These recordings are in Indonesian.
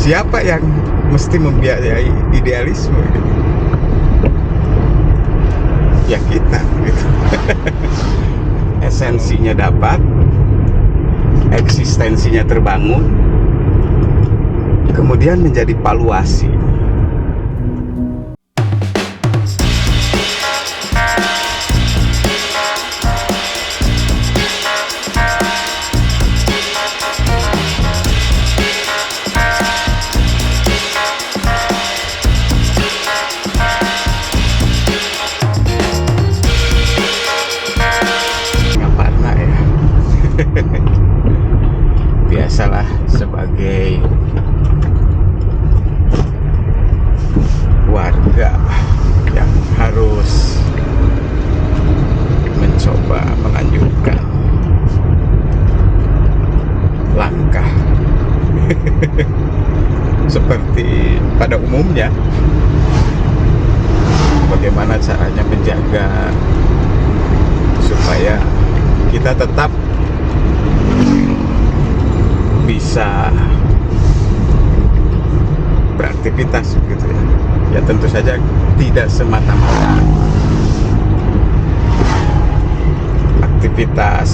siapa yang mesti membiayai idealisme gitu? Ya kita gitu. Esensinya dapat, eksistensinya terbangun, kemudian menjadi valuasi. Biasalah sebagai warga yang harus mencoba melanjutkan langkah seperti pada umumnya, bagaimana caranya menjaga supaya kita tetap bisa beraktivitas gitu ya. Ya tentu saja tidak semata-mata aktivitas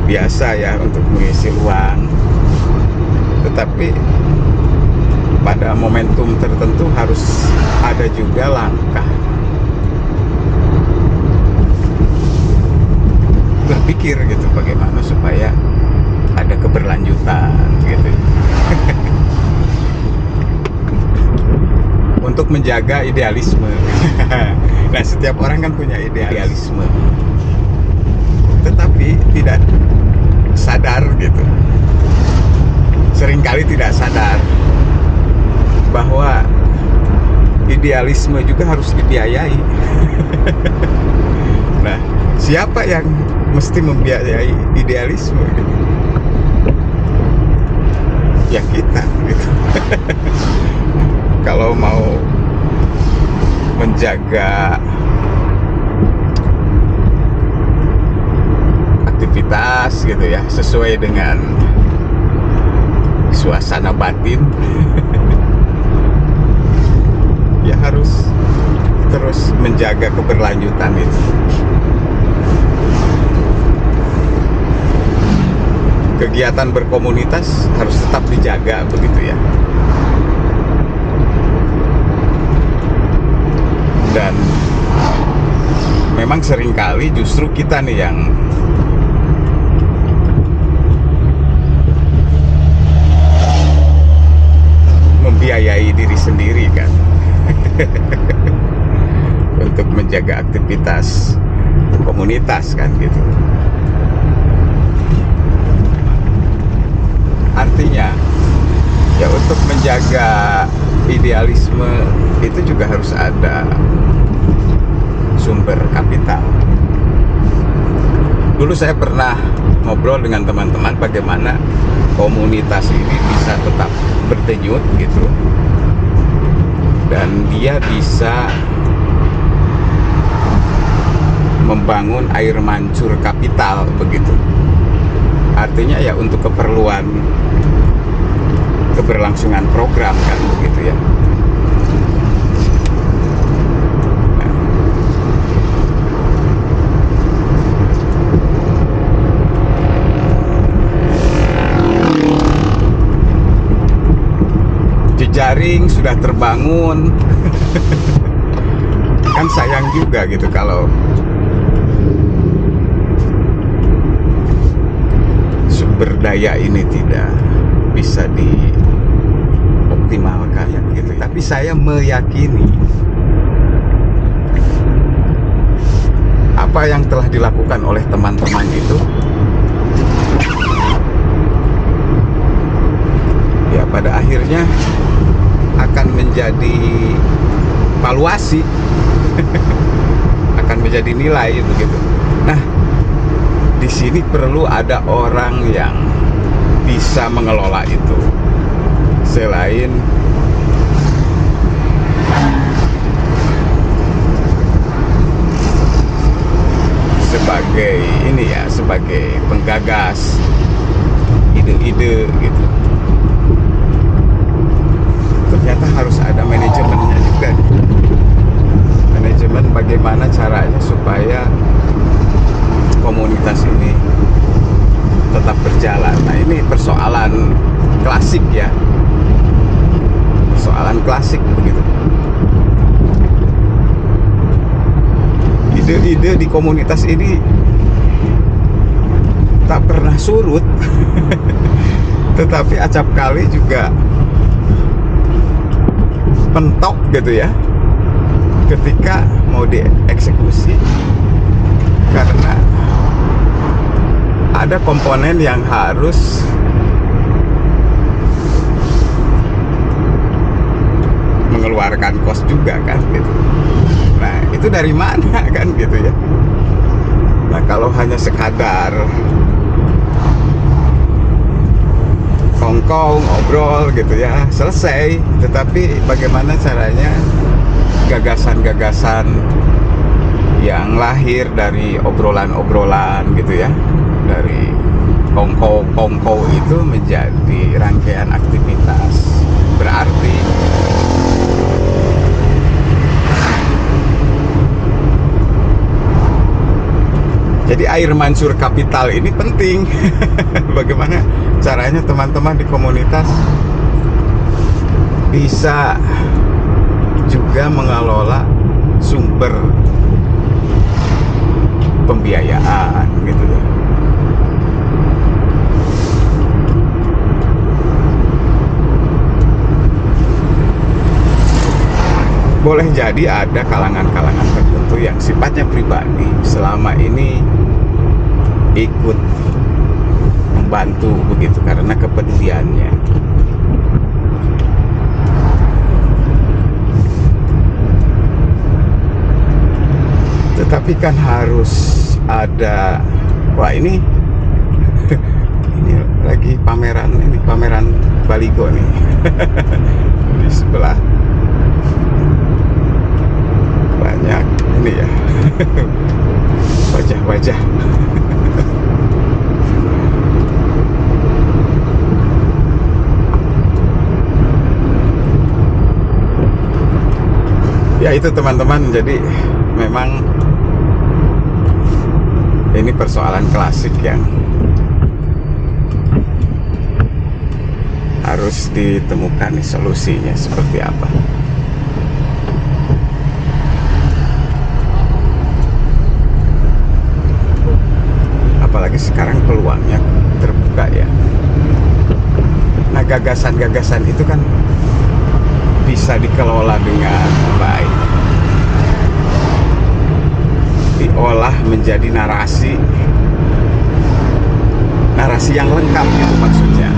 biasa ya untuk mengisi uang, tetapi pada momentum tertentu harus ada juga langkah berpikir gitu, bagaimana supaya ada keberlanjutan gitu. Untuk menjaga idealisme. Nah, setiap orang kan punya idealisme, tetapi tidak sadar gitu, seringkali tidak sadar bahwa idealisme juga harus dibiayai. Nah, siapa yang mesti membiayai idealisme gitu? Ya kita gitu. Kalau mau menjaga aktivitas gitu ya sesuai dengan suasana batin, ya harus terus menjaga keberlanjutan itu. Kegiatan berkomunitas harus tetap dijaga begitu ya. Dan memang seringkali justru kita nih yang membiayai diri sendiri kan. Untuk menjaga aktivitas komunitas kan gitu. Artinya ya untuk menjaga idealisme itu juga harus ada sumber kapital. Dulu saya pernah ngobrol dengan teman-teman bagaimana komunitas ini bisa tetap berdenyut gitu, dan dia bisa membangun air mancur kapital begitu. Artinya ya untuk keperluan keberlangsungan program kan begitu ya. Nah, jejaring sudah terbangun. Kan sayang juga gitu kalau sumber daya ini tidak bisa dioptimalkan gitu. Tapi saya meyakini apa yang telah dilakukan oleh teman-teman itu ya pada akhirnya akan menjadi valuasi, akan menjadi nilai begitu. Nah, di sini perlu ada orang yang bisa mengelola itu. Selain sebagai ini ya, sebagai penggagas, ini persoalan klasik ya, persoalan klasik begitu. Ide-ide di komunitas ini tak pernah surut tetapi acap kali juga mentok gitu ya ketika mau dieksekusi, karena ada komponen yang harus mengeluarkan kos juga kan gitu. Nah itu dari mana kan gitu ya. Nah kalau hanya sekadar kongkong, ngobrol gitu ya, selesai. Tetapi bagaimana caranya gagasan-gagasan yang lahir dari obrolan-obrolan gitu ya, dari kongko itu menjadi rangkaian aktivitas berarti. Jadi air mancur kapital ini penting. Bagaimana caranya teman-teman di komunitas bisa juga mengelola sumber pembiayaan gitu ya. Boleh jadi ada kalangan-kalangan tertentu yang sifatnya pribadi selama ini ikut membantu begitu karena kepeduliannya. Tetapi kan harus ada, wah ini ini lagi pameran baligo nih di sebelah banyak ini ya wajah-wajah. Ya itu teman-teman, jadi memang ini persoalan klasik yang harus ditemukan solusinya seperti apa. Apalagi sekarang peluangnya terbuka ya. Nah gagasan-gagasan itu kan bisa dikelola dengan baik, diolah menjadi narasi yang lengkap ya, maksudnya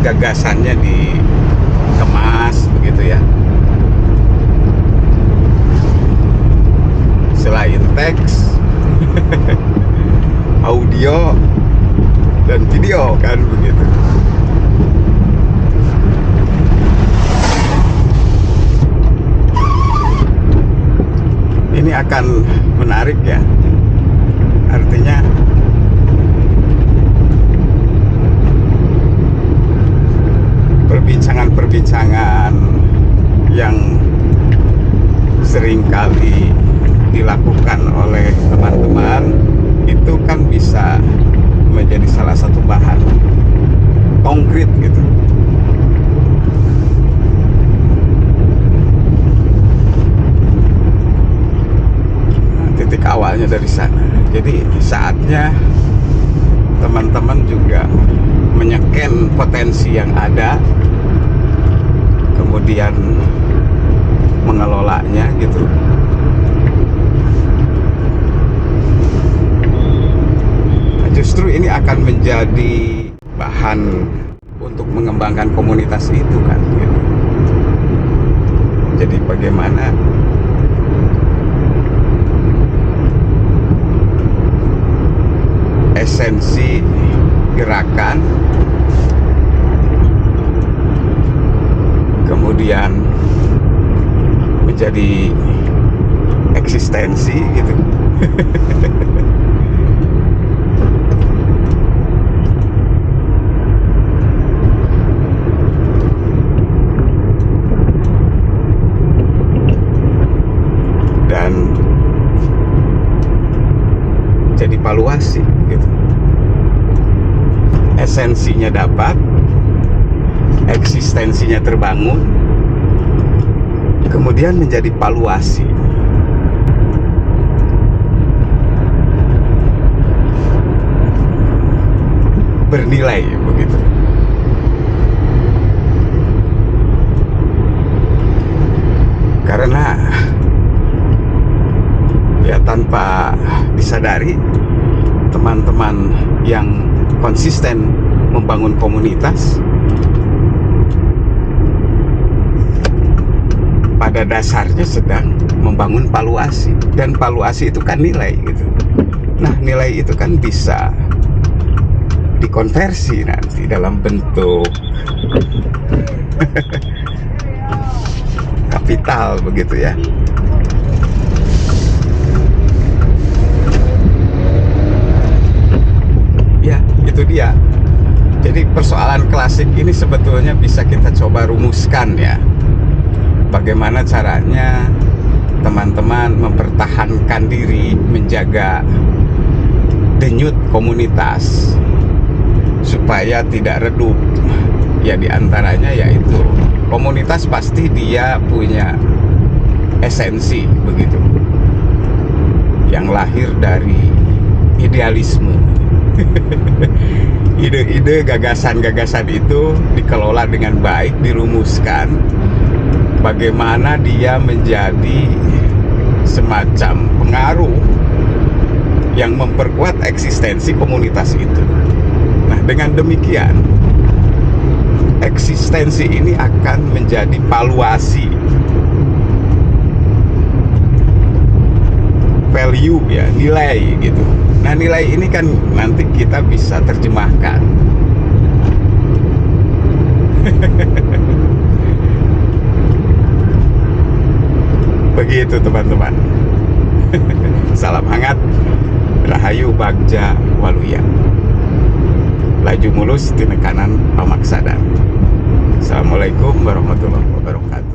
gagasannya dikemas begitu ya. Selain teks audio dan video kan begitu. Ini akan menarik ya, artinya perbincangan-perbincangan yang seringkali dilakukan oleh teman-teman itu kan bisa menjadi salah satu bahan konkret gitu. Titik awalnya dari sana. Jadi saatnya teman-teman juga menyeken potensi yang ada, kemudian mengelolanya gitu. Nah, justru ini akan menjadi bahan untuk mengembangkan komunitas itu kan gitu. Jadi bagaimana esensi gerakan, kemudian menjadi eksistensi gitu. Dan jadi valuasi gitu. esensinya dapat, eksistensinya terbangun, kemudian menjadi valuasi. Bernilai begitu. Karena ya tanpa disadari, teman-teman yang konsisten membangun komunitas pada dasarnya sedang membangun valuasi, dan valuasi itu kan nilai gitu. Nah, nilai itu kan bisa dikonversi nanti dalam bentuk kapital begitu ya. Ya, itu dia. Jadi persoalan klasik ini sebetulnya bisa kita coba rumuskan ya. Bagaimana caranya teman-teman mempertahankan diri, menjaga denyut komunitas supaya tidak redup. Ya, diantaranya yaitu komunitas pasti dia punya esensi begitu, yang lahir dari idealisme. Ide-ide, gagasan-gagasan itu dikelola dengan baik, dirumuskan bagaimana dia menjadi semacam pengaruh yang memperkuat eksistensi komunitas itu. Nah, dengan demikian eksistensi ini akan menjadi valuasi, value ya, nilai gitu. Nah, nilai ini kan nanti kita bisa terjemahkan begitu teman-teman. Salam hangat, Rahayu Bagja Waluya. Laju mulus tina kanan pamaksadan. Assalamualaikum warahmatullahi wabarakatuh.